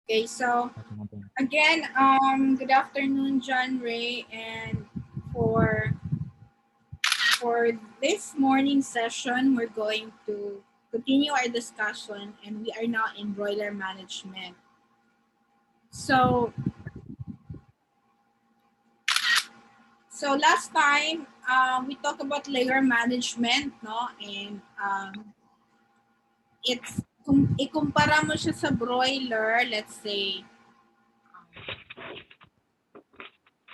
Okay, so again, good afternoon, John Ray, and for this morning session, we're going to continue our discussion, and we are now in broiler management. So last time we talked about layer management, no, and it's ikumpara mo siya sa broiler, let's say.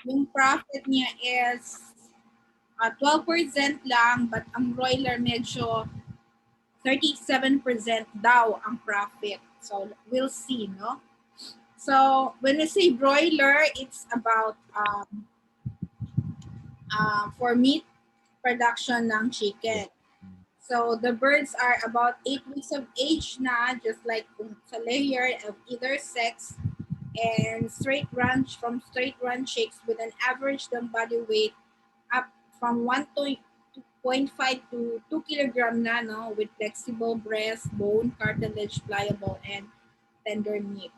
Yung profit niya is 12% lang, but ang broiler medyo 37% daw ang profit. So we'll see, no? So when we say broiler, it's about for meat production ng chicken. So the birds are about 8 weeks of age na, just like sa layer of either sex, and straight run chicks with an average body weight up from 1.5 to 2 kilogram na, no, with flexible breast, bone, cartilage, pliable, and tender meat.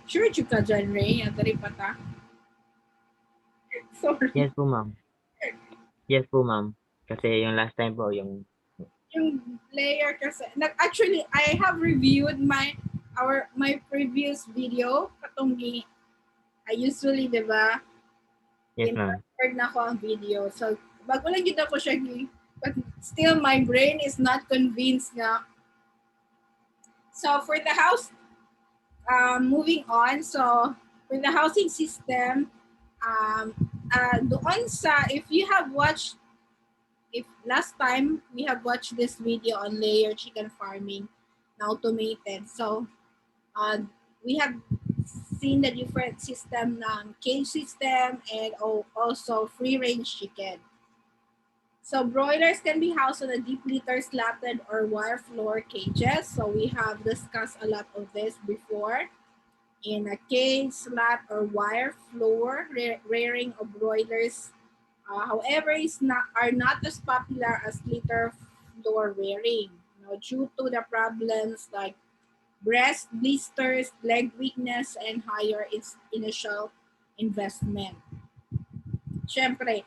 Sure ka dyan, Ray? Atari pa ta? Sorry. Yes po, ma'am. Yes po, ma'am. Kasi yung last time po, yung layer kasi. Actually, I have reviewed my previous video. Katong I usually, di ba? Yes, ma'am. Na ko ang video. So, bago lang yun ako siya, but still my brain is not convinced nga. So, for the house, moving on. So, for the housing system, doon sa, if you have watched, if last time we have watched this video on layer chicken farming, na automated. So, we have seen the different system ng cage system and also free-range chicken. So broilers can be housed on a deep litter slatted or wire floor cages. So we have discussed a lot of this before. In a cage, slat, or wire floor, rearing of broilers, however, are not as popular as litter floor rearing, due to the problems like breast blisters, leg weakness, and higher initial investment. Syempre,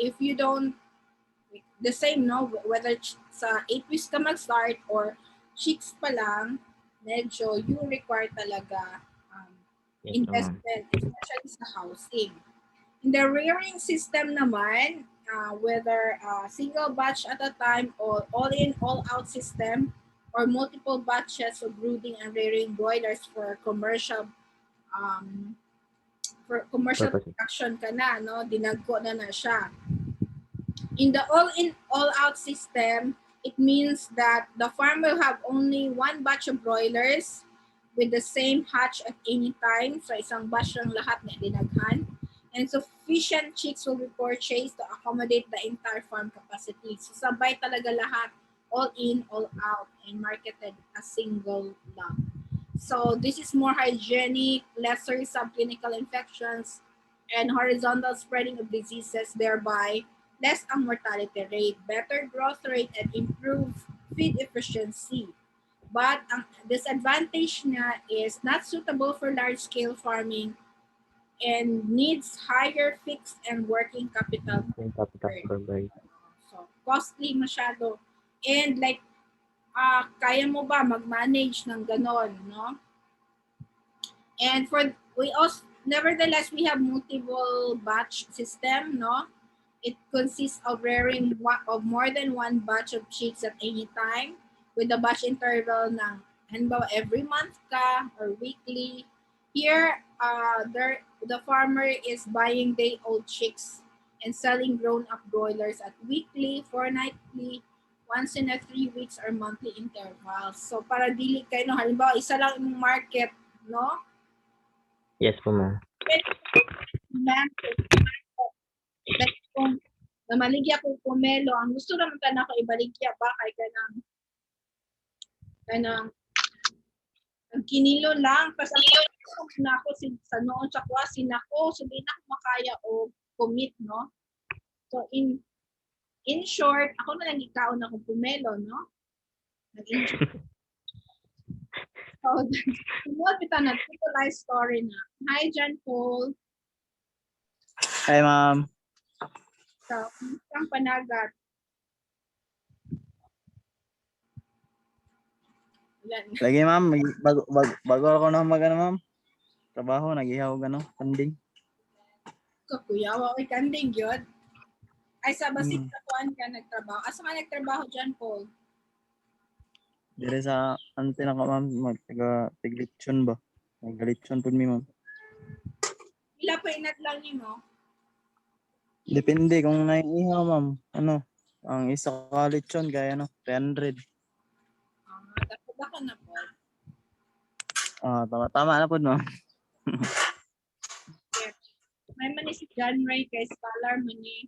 if you don't, the same, no, whether sa 8 weeks ka mag-start or chicks pa lang, medyo you require talaga investment, especially sa housing. In the rearing system naman, whether single batch at a time or all-in, all-out system, or multiple batches of brooding and rearing broilers for commercial production ka na, no? Dinagko na siya. In the all-in, all-out system, it means that the farm will have only one batch of broilers with the same hatch at any time. So isang batch lang lahat na dinaghan. And sufficient chicks will be purchased to accommodate the entire farm capacity. So sabay talaga lahat, all in, all out, and marketed as single lot. So this is more hygienic, lesser subclinical infections, and horizontal spreading of diseases, thereby less ang mortality rate, better growth rate, and improved feed efficiency. But ang disadvantage niya is not suitable for large-scale farming and needs higher fixed and working capital. So, costly masyado. And like, kaya mo ba mag-manage ng ganon, no? And nevertheless, we have multiple batch system, no? It consists of rearing of more than one batch of chicks at any time with a batch interval ng every month ka or weekly. Here, the farmer is buying day-old chicks and selling grown-up broilers at weekly, fortnightly, once in a 3 weeks or monthly intervals. So para dili kayo, no, halimbawa isa lang yung market, no? Yes po, ma'am. Kung namaligya ko pomelo, ang gusto naman ka na ko ibaligya ba kay kanang ang kinilo lang kasi na ako sa noon sa klase nako sabi na makaya o commit, no? So In short, ako na lang ikaon akong pumelo, no? Nag-enjoy. So, sunod kita na true life story na. Hi, John Paul. Hi, ma'am. So, kung panagat. Yan. Lagi, ma'am. Bago ako na ma'am. Trabaho, nag-ihaw kanding. Kakuyawa ko'y kanding yun. Ay, sa basig Hmm. sa kuan ka nagtrabaho. Asa ka nagtrabaho, John Paul? Dire sa ante na ko, ma'am. Tiglitsyon ba? Naglitsyon po mi, ma'am. Pila pa inadlang ni mo? Depende kung naiihaw, ma'am. Ano? Ang isa ka litsyon, kaya 300. Dapat ako na po. Tama na po, ma'am. May man si John Ray kay scholar man ni.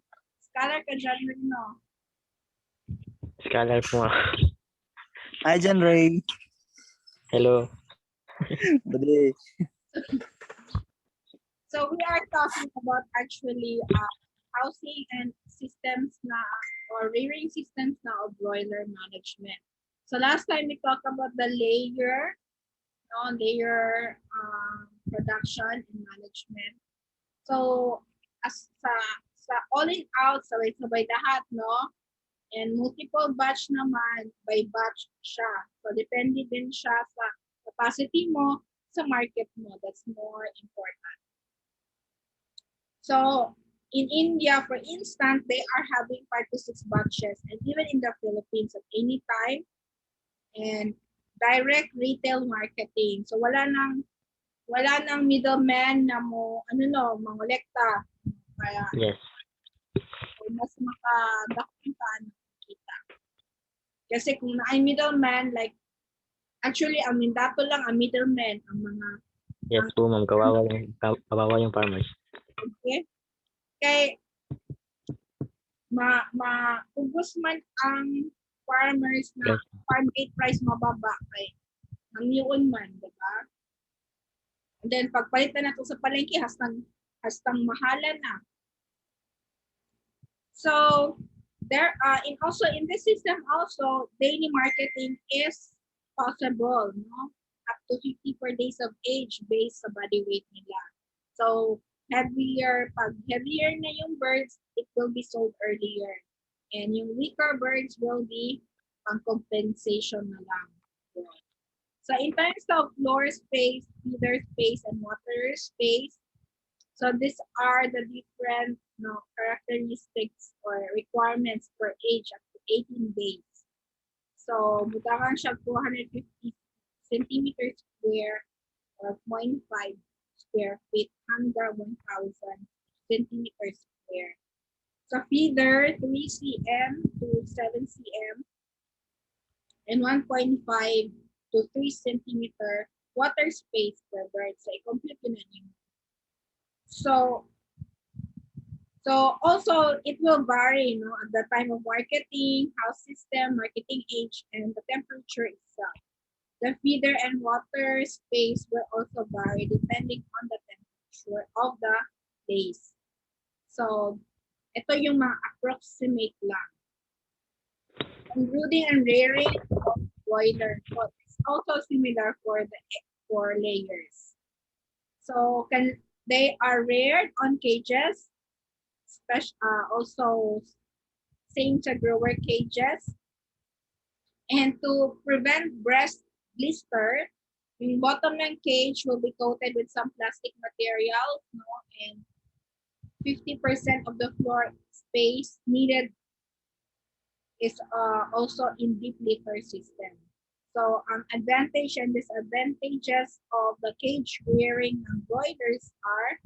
Scholar ka John Ray, no? Scholar po. Hi, John Ray. Hello. Buddy. So we are talking about actually housing and systems na or rearing systems na of broiler management. So last time we talked about the layer production and management. So as sa all in out, sabay-sabay lahat, no? And multiple batch naman, by batch siya. So depende din siya sa capacity mo, sa market mo. That's more important. So in India, for instance, they are having 5 to 6 batches, and even in the Philippines at any time, and direct retail marketing. So wala nang middleman na mo mangolekta. Kaya Yes. mas makadakpan ka kita. Kasi kung na middleman, like actually ang Mindato lang ang middleman, ang mga Yes po, ma'am. Kawawa yung farmers. okay. Kay maubos man ang farmers na Yes. farm gate price mababa kay ang yun man, di ba? And then pagpalitan nato sa palengke hastang mahalan na. So there also in this system also daily marketing is possible, no? Up to 50 per days of age based sa body weight nila. So pag heavier na yung birds, it will be sold earlier. And yung weaker birds will be pang compensation na lang. So in terms of floor space, feeder space, and water space, so these are the different characteristics or requirements per age up to 18 days. So butangan siya 250 centimeters square or 0.5 square feet hanggang 1,000 centimeters square. So feeder 3 cm to 7 cm and 1.5 to 3 centimeter water space per bird. So i-compute yun na yun. So also it will vary, at the time of marketing, house system, marketing age, and the temperature itself. The feeder and water space will also vary depending on the temperature of the days. So ito yung mga approximate lang. And brooding and rearing of broiler is also similar for layers. So they are reared on cages, also same to grower cages. And to prevent breast blister, the bottom ng cage will be coated with some plastic material, and 50% of the floor space needed is also in deep litter system. So advantage and disadvantages of the cage rearing ng broilers are: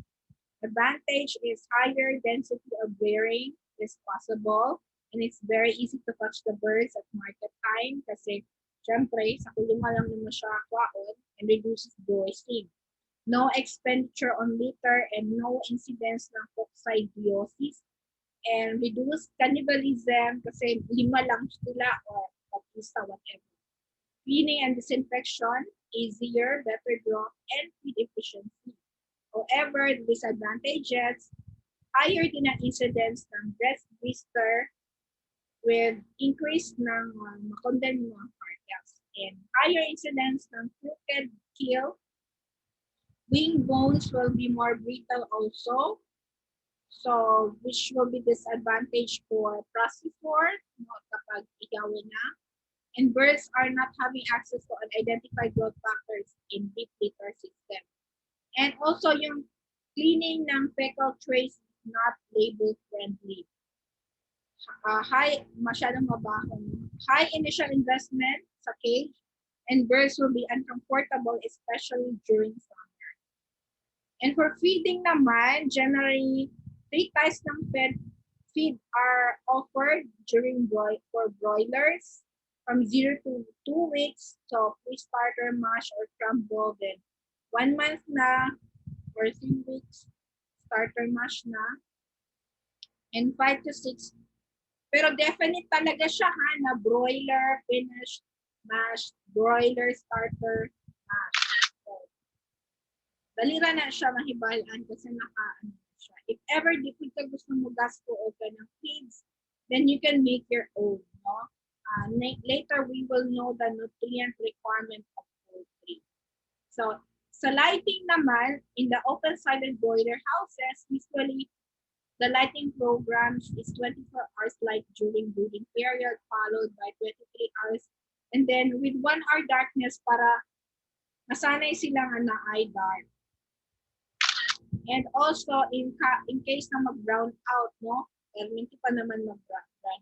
advantage is higher density of rearing is possible, and it's very easy to catch the birds at market time kasi syempre sa kulungan lang naman siya kwaon and reduces voicing. No expenditure on litter and no incidence ng coccidiosis, and reduce cannibalism kasi 5 lang sila or isa whatever. Cleaning and disinfection, easier, better growth, and feed efficiency. However, the disadvantages, higher din ang incidence ng breast blister with increase ng condemned mga cartels and higher incidence ng crooked keel. Wing bones will be more brittle also, so which will be disadvantage for processor kapag igawin na. And birds are not having access to unidentified growth factors in deep litter system. And also yung cleaning ng fecal trays is not label friendly. Masyadong mabaho. High initial investment sa cage and birds will be uncomfortable especially during summer. And for feeding naman, generally 3 types ng feed are offered during for broilers from 0 to 2 weeks. So pre-starter mash or crumble, then 1 month na or 3 weeks starter mash na, and 5 to 6. Pero definite talaga siya ha, na broiler, finished, mash, broiler, starter, mash. So, dalira na siya mahibalaan kasi naka-ano siya. If ever di ka gusto mo gasto o ka ng feeds, then you can make your own, no? Later, we will know the nutrient requirement of poultry. So, sa lighting naman, in the open-sided broiler houses, usually the lighting programs is 24 hours light during breeding period, followed by 23 hours. And then with 1 hour darkness para nasanay silang na eye dark. And also, in case na mag-brown out, no? Hindi pa naman mag-brown.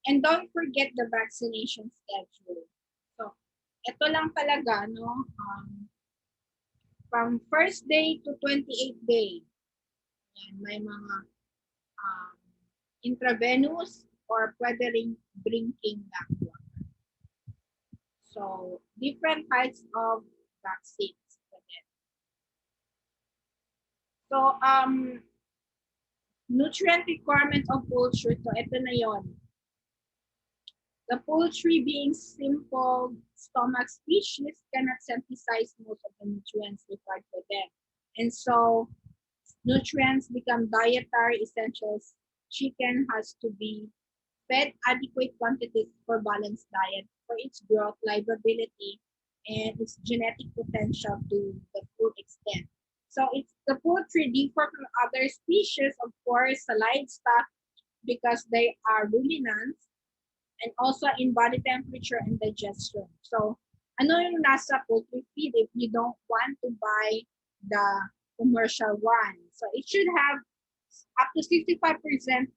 And don't forget the vaccination schedule. So, ito lang talaga, no? From first day to 28th day, yan, may mga intravenous or pwede ring drinking water. So, different types of vaccines. So, nutrient requirement of poultry. So, ito na yon. The poultry being simple stomach species cannot synthesize most of the nutrients required for them. And so, nutrients become dietary essentials. Chicken has to be fed adequate quantities for balanced diet for its growth, livability, and its genetic potential to the full extent. So it's the poultry differ from other species, of course, the livestock, because they are ruminants, and also in body temperature and digestion. So, ano yung nasa poultry feed if you don't want to buy the commercial one? So, it should have up to 65%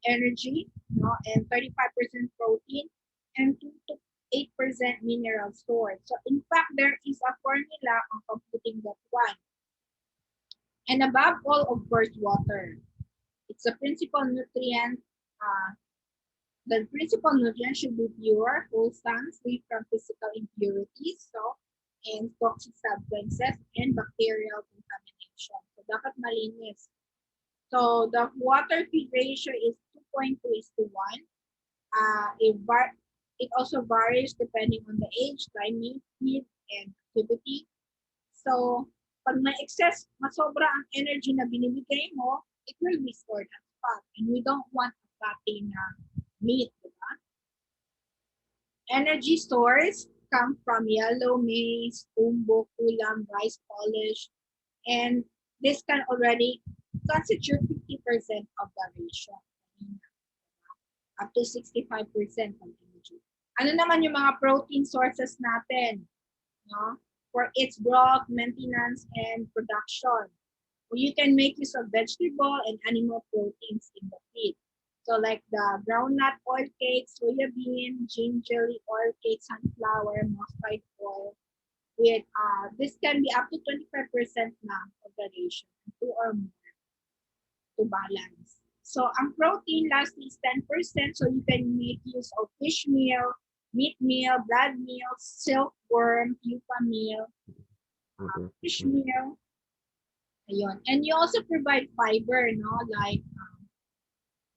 energy, no, and 35% protein, and 2 to 8% mineral stored. So, in fact, there is a formula on computing that one. And above all, of course, water. It's a principal nutrient. The principal nutrient should be pure, wholesome, free from physical impurities, so, and toxic substances, and bacterial contamination. So, dapat malinis. So, the water feed ratio is 2.2:1. It also varies depending on the age, timing, need, and activity. So, pag may excess, masobra ang energy na binibigay mo, it will be stored as fat. And we don't want a fatty na meat, diba? Energy stores come from yellow maize, umbo, kulam, rice polish, and this can already constitute 50% of the ratio. Up to 65% of energy. Ano naman yung mga protein sources natin? No? For its growth, maintenance, and production. You can make use of vegetable and animal proteins in the feed. So like the groundnut oil cake, soya bean, ginger oil cake, sunflower, mustard oil. With this can be up to 25% na of the ratio, 2 or more to balance. So ang protein lastly is 10%, so you can make use of fish meal, meat meal, blood meal, silkworm, pupa meal, fish meal. Ayun. And you also provide fiber, no, like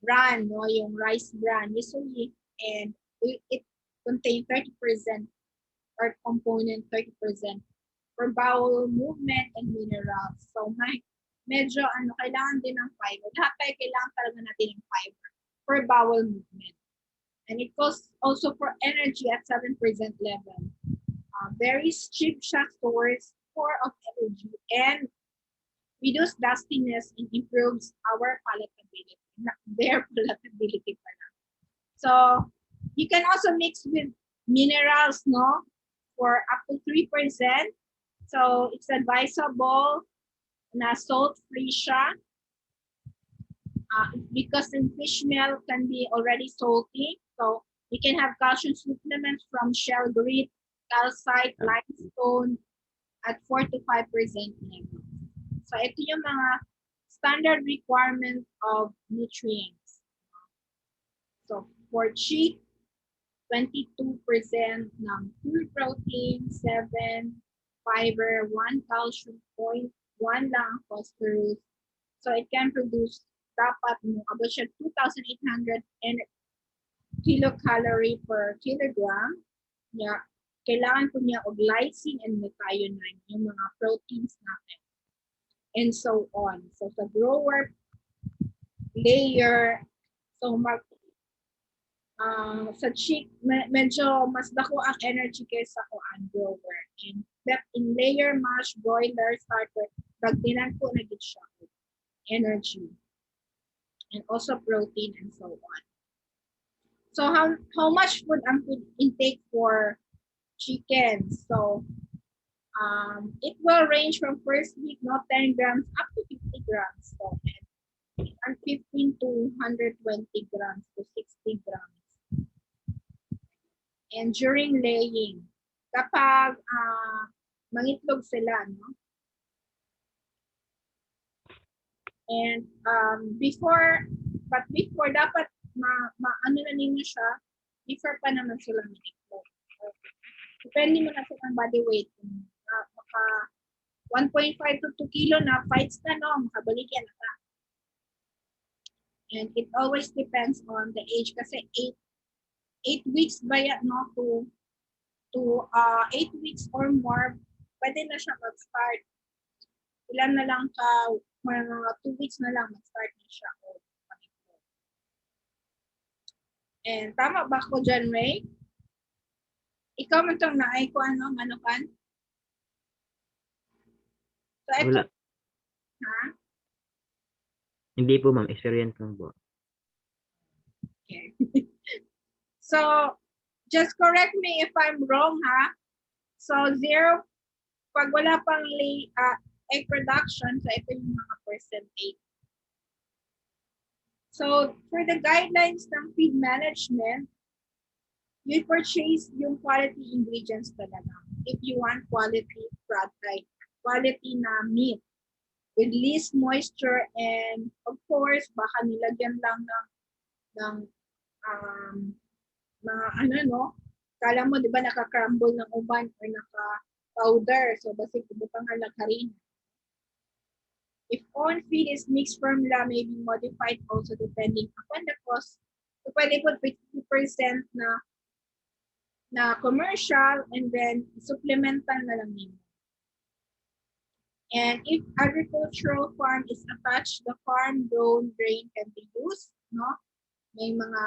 bran, no, yung rice bran, usually, and it contains 30% or component 30% for bowel movement and minerals. So medyo kailangan din ng fiber. Lahat tayo kailangan talaga natin ng fiber for bowel movement. And it calls also for energy at 7% level. Very cheap siya, stores more of energy and reduce dustiness and improves our palatability. Not their palatability pala. So you can also mix with minerals, no, for up to 3%. So it's advisable na salt-free siya. Because in fish meal can be already salty. So you can have calcium supplements from shell grit, calcite, limestone at 4 to 5% level. So ito yung mga standard requirement of nutrients. So for chick, 22% ng pure protein, 7 fiber, 1 calcium, 0.1 lang phosphorus. So it can produce dapat mo about siya 2,800 kilocalorie per kilogram. Yeah. Kailangan po niya og lysine and methionine, yung mga proteins natin. And so on. So sa grower layer, so sa chick, medyo mas dako ang energy kaysa ko ang grower. And in layer mash, broiler, starter, dagdinan po na gid siya energy. And also protein and so on. So how much food ang food intake for chicken? So it will range from first week, not 10 grams up to 50 grams. So and 15 to 120 grams to 60 grams. And during laying, kapag mangitlog sila, no? And before dapat ano na ninyo siya, before pa naman sila mangitlog. Depende mo na sa body weight. Maka 1.5 to 2 kilo na, fights na, no? Makabalik yan na. And it always depends on the age kasi 8 weeks ba yan, no? To 8 weeks or more, pwede na siya mag-start. Ilan na lang ka, mga 2 weeks na lang mag-start na siya. And tama ba ko dyan, Ray? Ikaw man itong naay ko, ano, manukan? So, ito, Wala. ha? Hindi po, ma'am. Experience lang po. Okay. So, just correct me if I'm wrong, ha? So, 0, pag wala pang egg production, so ito yung mga percentage. So, for the guidelines ng feed management, you purchase yung quality ingredients talaga. If you want quality product, quality na meat with least moisture and of course, baka nilagyan lang ng mga ano, no? Kala mo, di ba, naka-crumble ng uban or naka-powder. So, basta ibutang halakarin. If on-feed is mixed formula, may be modified also depending upon the cost. So, pwede po 50% na commercial and then supplemental na lang nyo. And if agricultural farm is attached, the farm-grown grain can be used, no? May mga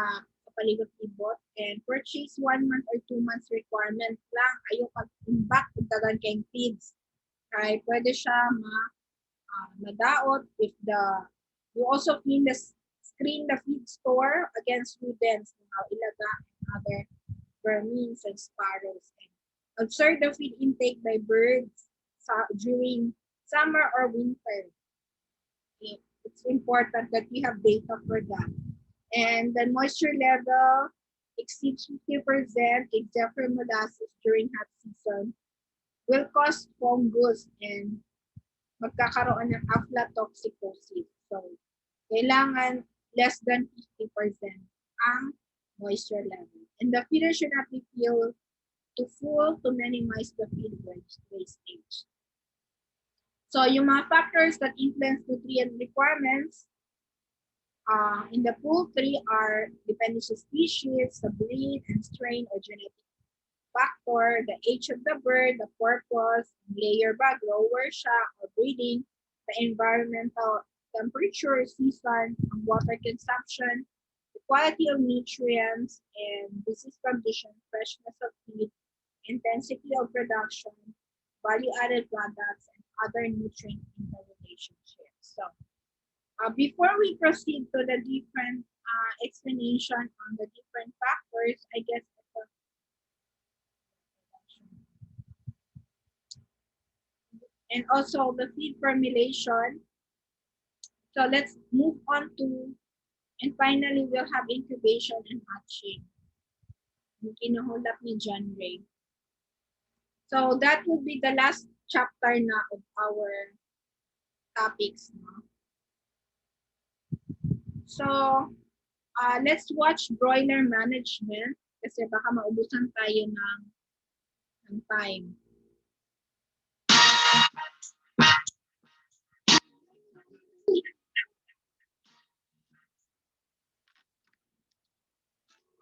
kapalibot-libot and purchase 1 month or 2 months requirement lang. Ayaw pag-imbak kung tagan kayong feeds. Kaya pwede siya madaot if you also screen the feed store against rodents, ilaga and other vermins and sparrows. And observe the feed intake by birds during summer or winter. It's important that we have data for that. And the moisture level exceeds 50% except for molasses during hot season will cause fungus and magkakaroon ng aflatoxicosis. So, kailangan less than 50% ang moisture level. And the feeder should not be filled to full to minimize the feed wastage. So, yung mga factors that influence nutrient requirements in the poultry are depending on species, the breed and strain or genetic factor, the age of the bird, the purpose, layer ba, grower siya, or breeding, the environmental temperature, season, water consumption, quality of nutrients and disease condition, freshness of feed, intensity of production, value-added products, and other nutrient interrelationships. So, before we proceed to the different explanation on the different factors, I guess and also the feed formulation. So let's move on to, and finally we'll have incubation and hatching. Yung kinuhulap ni John Ray. So that would be the last chapter na of our topics. No? So let's watch broiler management kasi baka maubusan tayo ng time.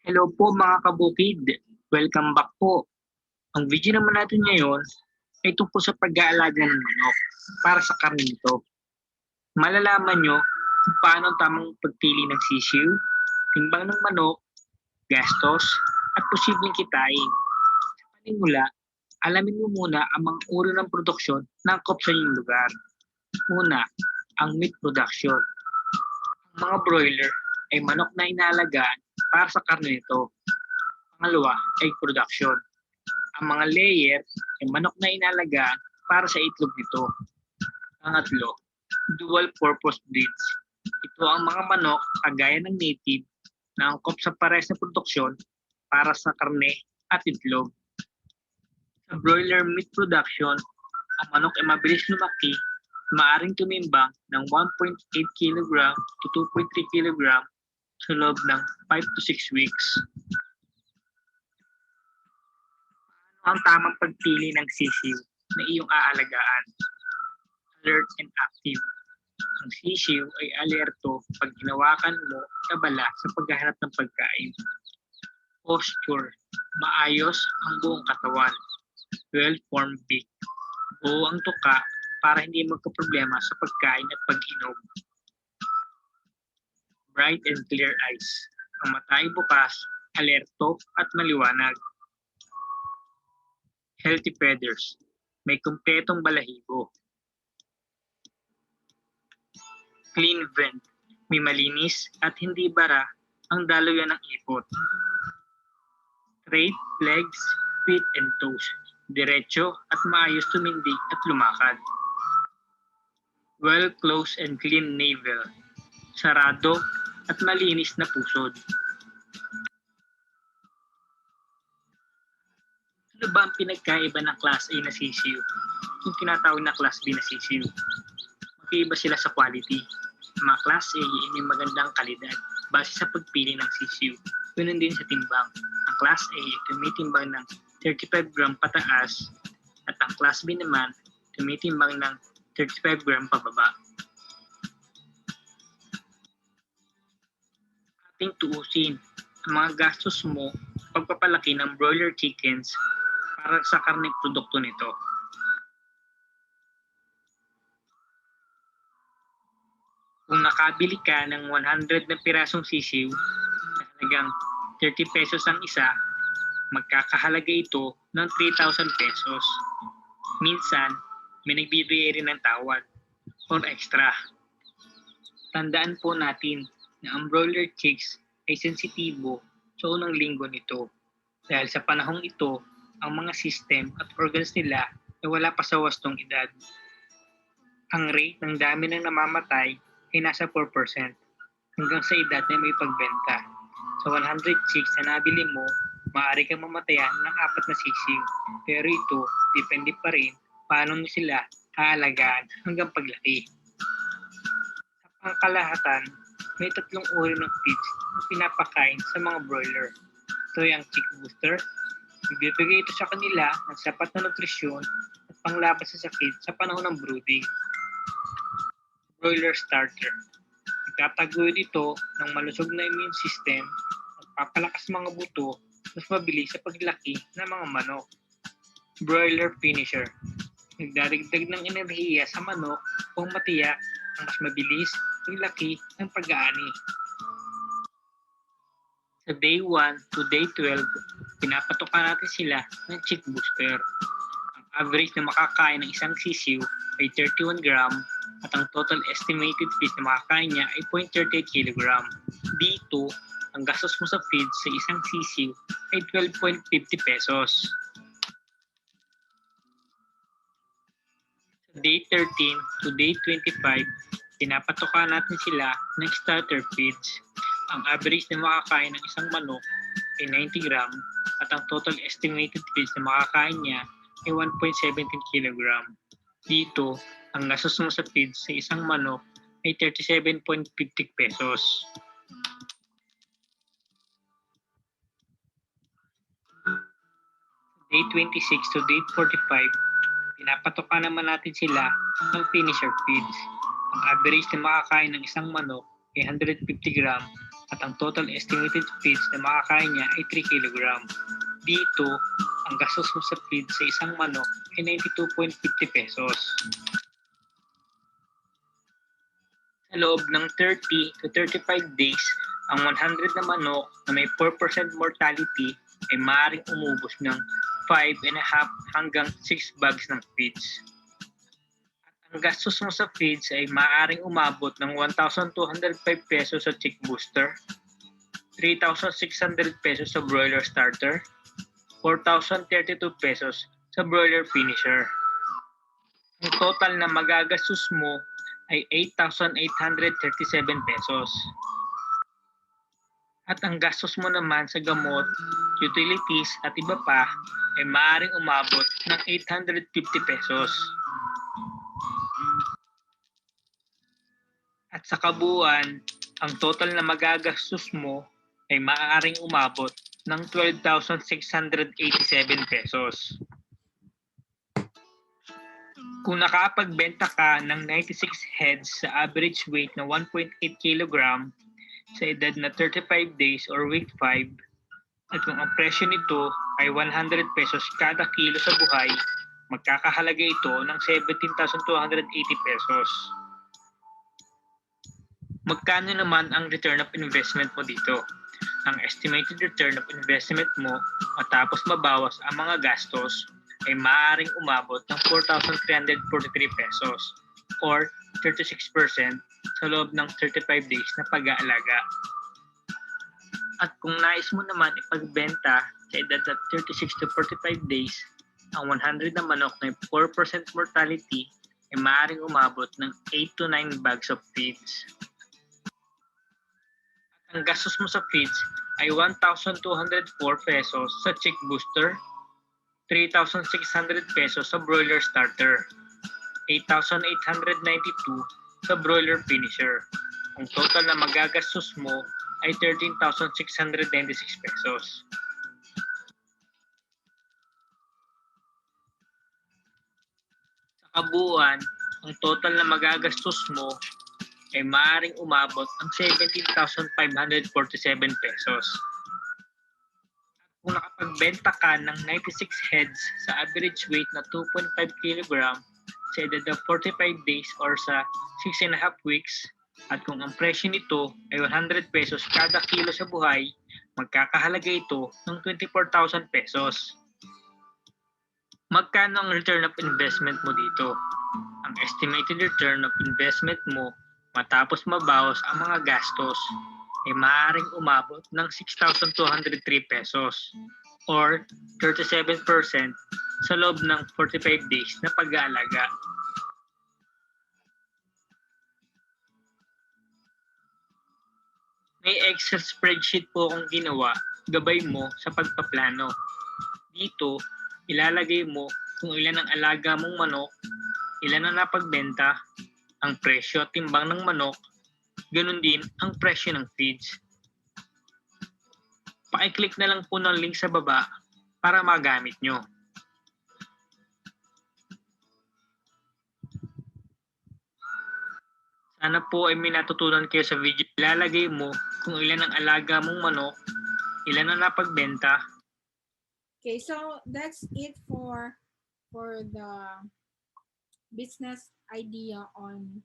Hello po mga kabukid. Welcome back po. Ang video naman natin ngayon ay tungkol sa pag-aalaga ng manok para sa karne nito. Malalaman nyo kung paano ang tamang pagpili ng sisiw, timbang ng manok, gastos, at posibleng kitain. Sa panimula, alamin mo muna ang mga uri ng produksyon ng angkop sa inyong lugar. Una, ang meat production. Ang mga broiler ay manok na inaalagaan para sa karne nito. Pangalawa, egg production. Ang mga layer ay manok na inalagaan para sa itlog nito. Pangatlo, dual purpose breeds. Ito ang mga manok kagaya ng native na angkop sa pares na produksyon para sa karne at itlog. Sa broiler meat production, ang manok ay mabilis lumaki, maaaring tumimbang ng 1.8 kg to 2.3 kg sa loob ng 5 to 6 weeks. Ang tamang pagpili ng sisiw na iyong aalagaan. Alert and active. Ang sisiw ay alerto pag ginawakan mo kabala sa paghahanap ng pagkain. Posture. Maayos ang buong katawan. Well-formed beak. Buo ang tuka para hindi magkaproblema sa pagkain at pag-inom. Bright and clear eyes. Ang mata ay bukas, alerto at maliwanag. Healthy feathers. May kumpletong balahibo. Clean vent. May malinis at hindi bara ang daluyan ng ipot. Straight legs, feet and toes. Diretso at maayos tumindig at lumakad. Well closed and clean navel. Sarado at malinis na pusod. Ano ba ang pinagkaiba ng Class A na sisiw? Yung tinatawag na Class B na sisiw. Magkaiba sila sa quality. Ang mga Class A ay may magandang kalidad base sa pagpili ng sisiw. Ganun din sa timbang. Ang Class A ay tumitimbang ng 35 gram pataas at ang Class B naman tumitimbang ng 35 gram pababa. Ating tuusin ang mga gastos mo pagpapalaki ng broiler chickens para sa karne produkto nito. Kung nakabili ka ng 100 na pirasong sisiw na halagang 30 pesos ang isa, magkakahalaga ito ng 3,000 pesos. Minsan, may nagbibigay rin ng tawad or extra. Tandaan po natin na ang broiler chicks ay sensitibo sa unang linggo nito. Dahil sa panahong ito, ang mga system at organs nila ay wala pa sa wastong edad. Ang rate ng dami ng namamatay ay nasa 4% hanggang sa edad na may pagbenta. Sa 100 chicks na nabili mo, maaari kang mamatayan ng 4 na sisiw. Pero ito, depende pa rin paano mo sila haalagaan hanggang paglaki. Sa pangkalahatan, may 3 uri ng feeds na pinapakain sa mga broiler. Ito ay ang chick booster. Ibibigay ito sa kanila ng sapat na nutrisyon at panglaban sa sakit sa panahon ng brooding. Broiler starter. Nagtataguyod ito ng malusog na immune system at papalakas mga buto mas mabilis sa paglaki ng mga manok. Broiler finisher. Nagdaragdag ng enerhiya sa manok upang matiyak ang mas mabilis paglaki ng pag-aani. Sa day 1 to day 12, pinapatokan natin sila ng chick booster. Ang average na makakain ng isang sisiw ay 31 gram at ang total estimated feeds na makakain niya ay 0.38 kg. Dito, ang gastos mo sa feeds sa isang sisiw ay 12.50 pesos. Sa day 13 to day 25, pinapatokan natin sila ng starter feeds. Ang average na makakain ng isang manok ay 90 gram at ang total estimated feeds na makakain niya ay 1.17 kg. Dito, ang gastos mo sa feeds sa isang manok ay 37.50 pesos. Day 26 to day 45, pinapatokan naman natin sila ng finisher feeds. Ang average na makakain ng isang manok ay 150 gram at ang total estimated feeds na makakain niya ay 3 kg. Dito, ang gastos mo sa feeds sa isang manok ay 92.50 pesos. Sa loob ng 30 to 35 days, ang 100 na manok na may 4% mortality ay maaaring umubos ng 5.5 hanggang 6 bags ng feeds. At ang gastos mo sa feeds ay maaaring umabot ng 1,205 pesos sa chick booster, 3,600 pesos sa broiler starter, 4,032 pesos sa broiler finisher. Ang total na magagastos mo ay 8,837 pesos. At ang gastos mo naman sa gamot, utilities at iba pa ay maaaring umabot ng 850 pesos. At sa kabuuan, ang total na magagastos mo ay maaaring umabot ng 12,687 pesos. Kung nakapagbenta ka ng 96 heads sa average weight na 1.8 kg sa edad na 35 days or week 5, at kung ang presyo nito ay 100 pesos kada kilo sa buhay, magkakahalaga ito ng 17,280 pesos. Magkano naman ang return of investment mo dito? Ang estimated return of investment mo matapos mabawas ang mga gastos ay maaaring umabot ng 4,343 pesos or 36% sa loob ng 35 days na pag-aalaga. At kung nais mo naman ipagbenta sa edad na 36 to 45 days, ang 100 na manok na 4% mortality ay maaaring umabot ng 8 to 9 bags of feeds. At ang gastos mo sa feeds ay 1,204 pesos sa chick booster, 3,600 pesos sa broiler starter, 8,892 sa broiler finisher. Ang total na magagastos mo ay 13,696 pesos. Sa kabuuan, ang total na magagastos mo ay maaaring umabot ng 17,547 pesos. Kung nakapagbenta ka ng 96 heads sa average weight na 2.5 kg sa edad na 45 days or sa 6.5 weeks, at kung ang presyo nito ay 100 pesos kada kilo sa buhay, magkakahalaga ito ng 24,000 pesos. Magkano ang return of investment mo dito? Ang estimated return of investment mo matapos mabawas ang mga gastos ay maaaring umabot ng 6,203 pesos or 37% sa loob ng 45 days na pag-aalaga. May Excel spreadsheet po akong ginawa, gabay mo sa pagpaplano. Dito, ilalagay mo kung ilan ang alaga mong manok, ilan ang napagbenta, ang presyo at timbang ng manok, ganun din ang presyo ng feeds. Paki-click na lang po ng link sa baba para magamit nyo. Sana po ay may natutunan kayo sa video. Ilalagay mo kung ilan ang alaga mong manok, ilan ang napagbenta. Okay, so that's it for the business idea on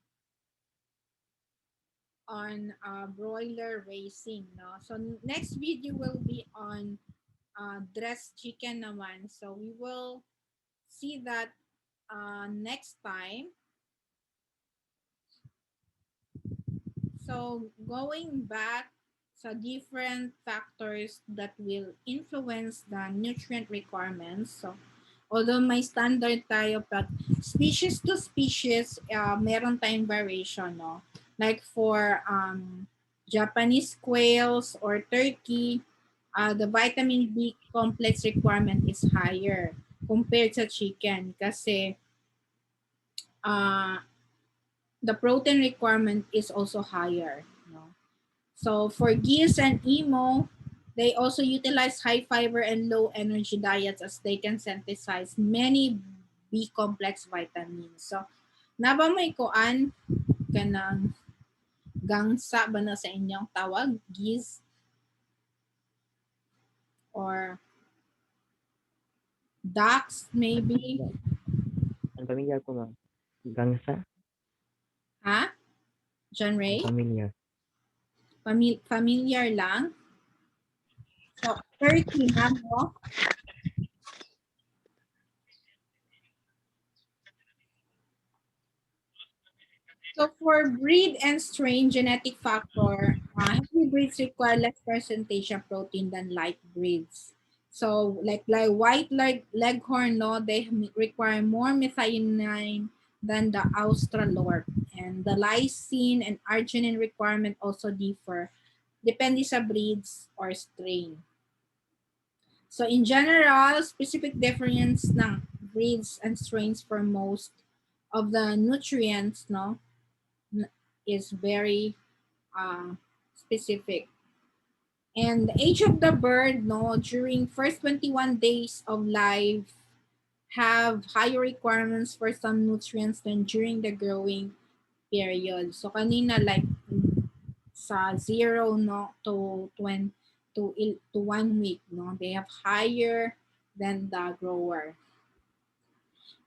on broiler raising, no? So next video will be on dressed chicken naman. So we will see that next time. So going back sa different factors that will influence the nutrient requirements. So although may standard tayo, but species to species, meron tayong variation, no? Like for Japanese quails or turkey, the vitamin B complex requirement is higher compared sa chicken kasi uh, the protein requirement is also higher. No? So for geese and emo, they also utilize high fiber and low energy diets as they can synthesize many B complex vitamins. So naba may kuan kanang gangsa ba na sa inyong tawag, geese or ducks maybe? Ang pamilyar ko, ma'am. Gangsa? Ha? John Ray? Pamilyar. Familiar lang? So, turkey na mo. So for breed and strain genetic factor, heavy breeds require less presentation protein than light breeds. So like white leghorn, no, they require more methionine than the Australorp. And the lysine and arginine requirement also differ depende sa breeds or strain. So in general, specific difference ng breeds and strains for most of the nutrients, no, is very specific. And the age of the bird, no, during first 21 days of life have higher requirements for some nutrients than during the growing period. So kanina like sa 0 no to 20 to 1 week, no, they have higher than the grower.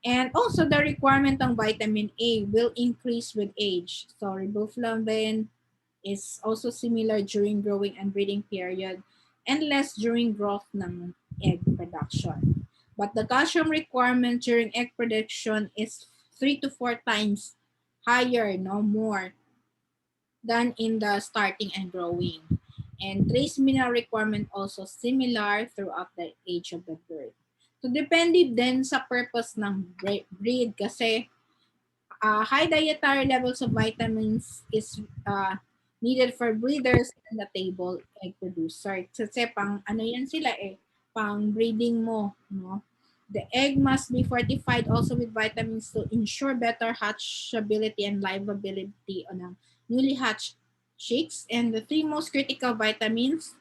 And also the requirement ng vitamin A will increase with age. So riboflavin is also similar during growing and breeding period and less during growth ng egg production. But the calcium requirement during egg production is 3 to 4 times higher, no more, than in the starting and growing. And trace mineral requirement also similar throughout the age of the bird. So depende din sa purpose ng breed kasi high dietary levels of vitamins is needed for breeders and the table egg producer. Kasi pang ano yan sila pang breeding mo, no? The egg must be fortified also with vitamins to ensure better hatchability and livability on ang newly hatched chicks. And the three most critical vitamins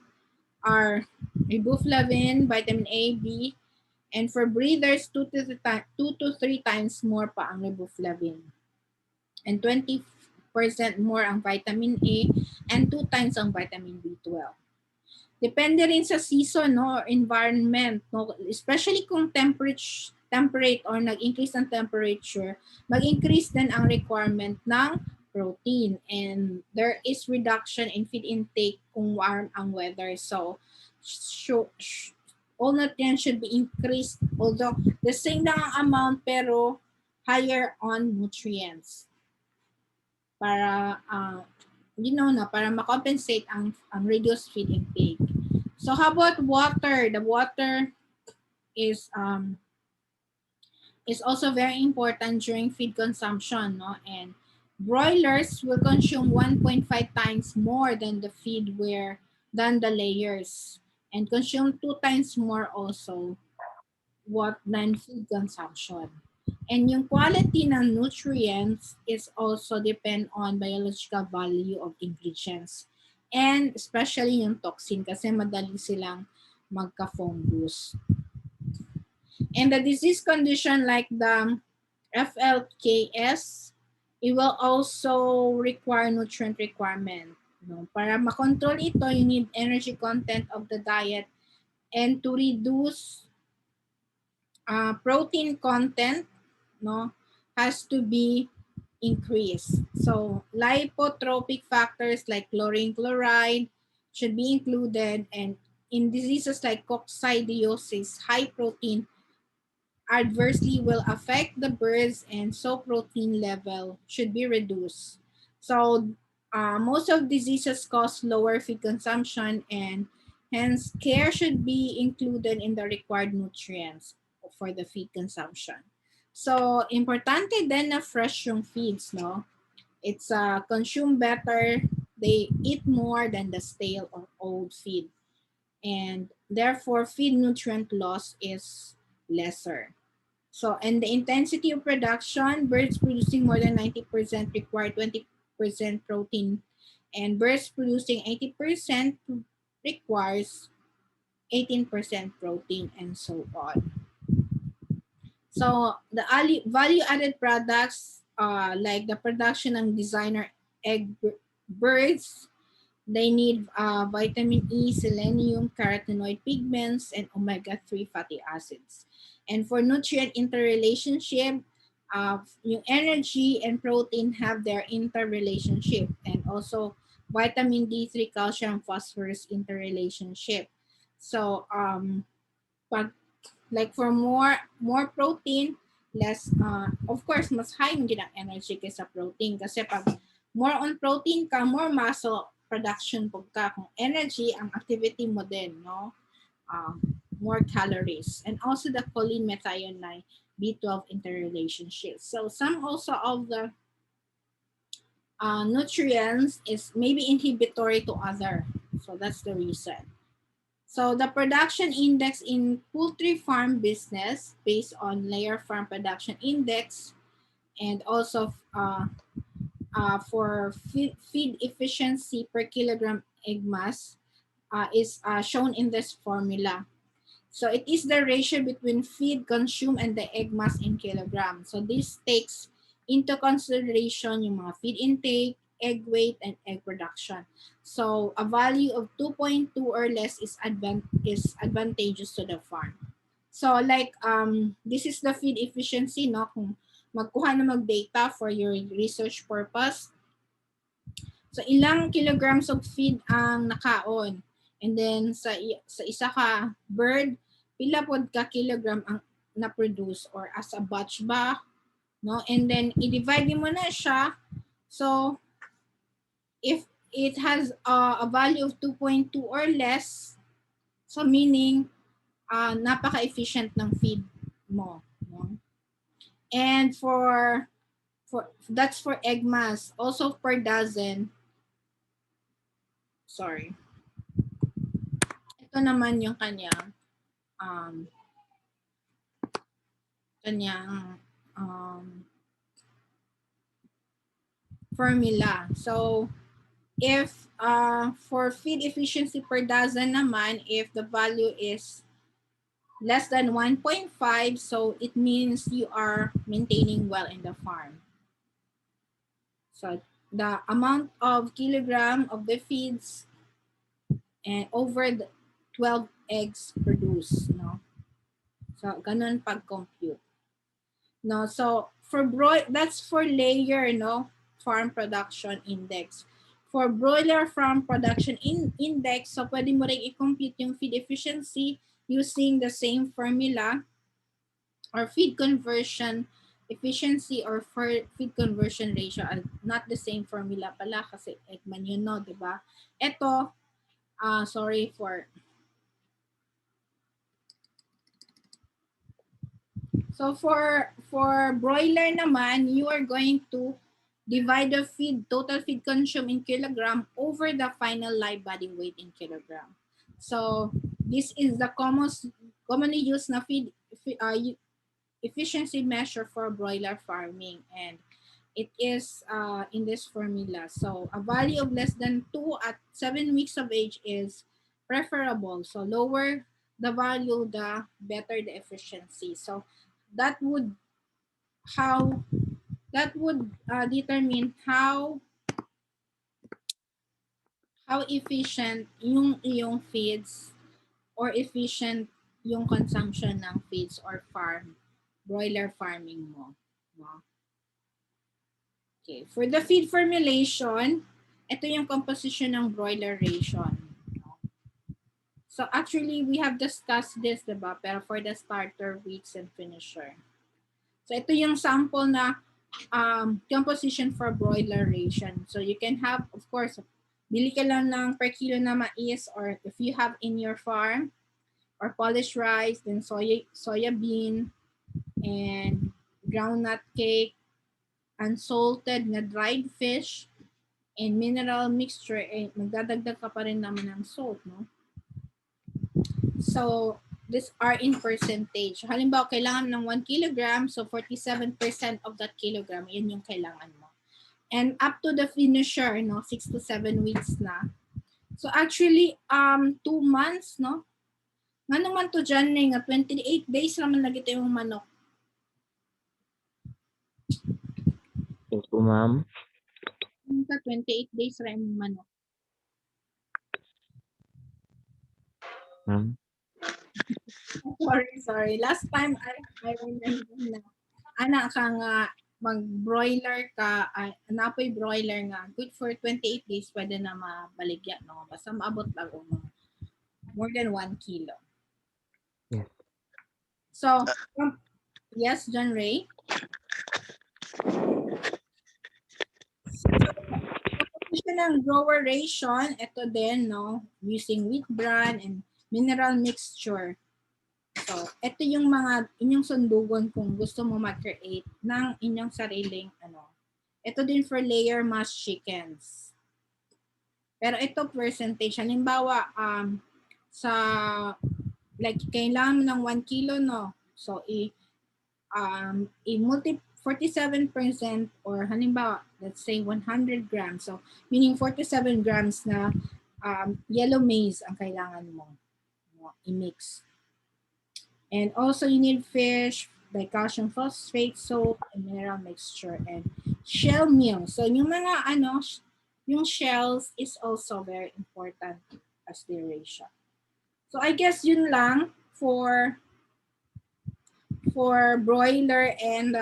are riboflavin, vitamin A, B, and for breeders, 2 to 3 times more pa ang riboflavin. And 20% more ang vitamin A and 2 times ang vitamin B12. Depende rin sa season, no, or environment, no, especially kung temperate or nag-increase ang temperature, mag-increase din ang requirement ng protein, and there is reduction in feed intake kung warm ang weather. So all nutrients should be increased, although the same lang ang amount pero higher on nutrients para para ma-compensate ang reduced feed intake. So how about water? The water is also very important during feed consumption, no? And broilers will consume 1.5 times more than the than the layers, and consume 2 times more also than food consumption. And yung quality ng nutrients is also depend on biological value of ingredients. And especially yung toxin kasi madali silang magka-fungus. And the disease condition like the FLKS, it will also require nutrient requirement. No? Para makontrol ito, you need energy content of the diet, and to reduce protein content, no, has to be increase. So lipotropic factors like chlorine chloride should be included, and in diseases like coccidiosis, high protein adversely will affect the birds, and so protein level should be reduced. So most of diseases cause lower feed consumption, and hence care should be included in the required nutrients for the feed consumption. So importante din na fresh yung feeds, no? It's consume better, they eat more than the stale or old feed, and therefore feed nutrient loss is lesser. So, and the intensity of production, birds producing more than 90% require 20% protein, and birds producing 80% requires 18% protein, and so on. So, the value-added products, like the production ng designer egg birds, they need vitamin E, selenium, carotenoid pigments, and omega-3 fatty acids. And for nutrient interrelationship, yung energy and protein have their interrelationship, and also vitamin D3, calcium, phosphorus interrelationship. So pag like for more protein, less of course mas high yung ginang energy kaysa protein, kasi pag more on protein ka, more muscle production pag ka. Kung energy, ang activity mo din, no? More calories. And also the choline methionine B12 interrelationship. So some also of the nutrients is maybe inhibitory to other. So that's the reason. So the production index in poultry farm business based on layer farm production index, and also for feed efficiency per kilogram egg mass is shown in this formula. So it is the ratio between feed consumed and the egg mass in kilogram. So this takes into consideration yung mga feed intake, egg weight, and egg production. So a value of 2.2 or less is advantageous to the farm. So like this is the feed efficiency, no? Kung magkuha na mag-data for your research purpose. So ilang kilograms of feed ang nakaon. And then sa isa ka bird, pila pod ka kilogram ang na-produce or as a batch ba, no? And then i-divide mo na siya. So if it has a value of 2.2 or less, so meaning napaka-efficient ng feed mo, no? And for that's for egg mass. Also per dozen. Sorry. Ito naman yung kanyang formula. So if for feed efficiency per dozen naman, if the value is less than 1.5, so it means you are maintaining well in the farm. So the amount of kilogram of the feeds and over the 12 eggs produced, no? So ganun pag-compute. No, so for that's for layer, no, farm production index. For broiler farm production index, so pwede mo rin i-compute yung feed efficiency using the same formula, or feed conversion efficiency or feed conversion ratio. Not the same formula pala kasi Eggman yun, no, di ba? Ito, sorry for... So for broiler naman, you are going to divide the feed, total feed consumed in kilogram over the final live body weight in kilogram. So this is the commonly used na feed efficiency measure for broiler farming, and it is in this formula. So a value of less than 2 at 7 weeks of age is preferable. So lower the value, the better the efficiency. So that would determine how efficient yung iyong feeds or efficient yung consumption ng feeds or broiler farming mo. No? Okay, for the feed formulation, ito yung composition ng broiler ration. So actually, we have discussed this, diba? Pero for the starter, weights, and finisher. So ito yung sample na composition for broiler ration. So you can have, of course, bili ka lang ng per kilo na mais, or if you have in your farm, or polished rice, then soya bean, and groundnut cake, unsalted na dried fish, and mineral mixture, magdadagdag ka pa rin naman ng salt, no? So, these are in percentage. Halimbawa, kailangan ng 1 kilogram, so 47% of that kilogram, yun yung kailangan mo. And up to the finisher, no, 6 to 7 weeks na. So actually, 2 months, no? Nga naman to dyan, nga 28 days naman lagi yung manok. Yes po, ma'am. 28 days rin yung manok. Ma'am. Sorry. Last time, I remember na, anak ka nga, mag-broiler ka, napoy broiler nga, good for 28 days, pwede na mabaligyan, no? Basta maabot lang more than 1 kilo. Yes. So, yes, John Ray? Composition ng grower ration, ito din, no? Using wheat bran and mineral mixture. So, ito yung mga inyong sundugon kung gusto mo mag-create ng inyong sariling Ito din for layer mass chickens. Pero ito percentage, halimbawa, sa, like, kailangan mo ng 1 kilo, no? So, i-multiply 47% or halimbawa, let's say 100 grams. So, meaning 47 grams na yellow maize ang kailangan mo i-mix. And also, you need fish, calcium phosphate, soap, and mineral mixture, and shell meal. So, yung mga yung shells is also very important as the ratio. So, I guess yun lang for broiler and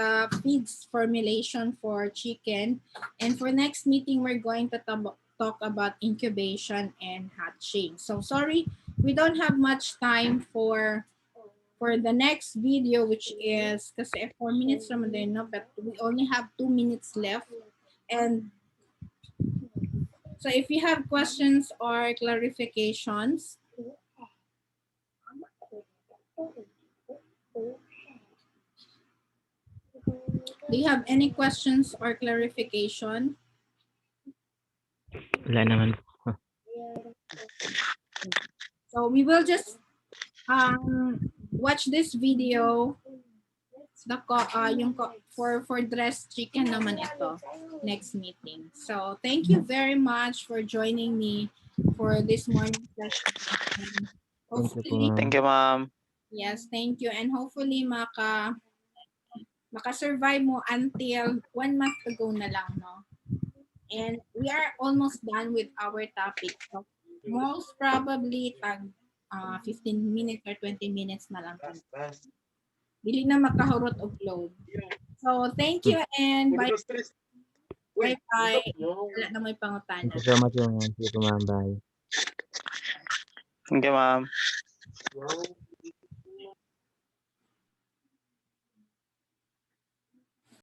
feeds formulation for chicken. And for next meeting, we're going to talk about incubation and hatching. So sorry, we don't have much time for the next video, which is kasi 4 minutes naman din, no? But we only have 2 minutes left. And so if you have questions or clarifications, do you have any questions or clarification? Wala naman. So we will just watch this video. For dressed chicken naman ito next meeting. So thank you very much for joining me for this morning session. Hopefully, Thank you, ma'am. yes, thank you, and hopefully maka-survive mo until 1 month to go na lang, no? And we are almost done with our topic. So most probably 15 minutes or 20 minutes na lang. Dili na makahurot upload. So thank you and bye. Bye-bye. Wala na may pangutana. Thank you so much, ma'am. Thank you, ma'am. Bye. Thank you, ma'am.